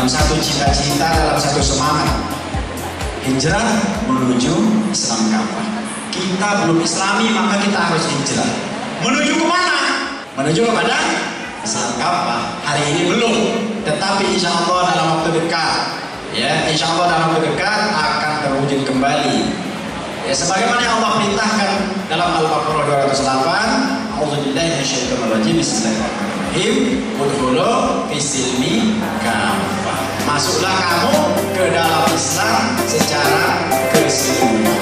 Satu cita-cita, dalam satu semangat hijrah menuju Islam kafah. Kita belum Islami, maka kita harus hijrah. Menuju kemana? Menuju kepada Islam kafah. Hari ini belum, tetapi insya Allah dalam waktu dekat, ya, insya Allah dalam waktu dekat akan terwujud kembali. Ya, sebagaimana yang Allah perintahkan dalam Al-Baqarah 208, A'udzubillahi minasyaitonirrajim, Bismillahirrahmanirrahim, udkhulu fis-silmi kafah. Masuklah kamu ke dalam Islam secara keseluruhan.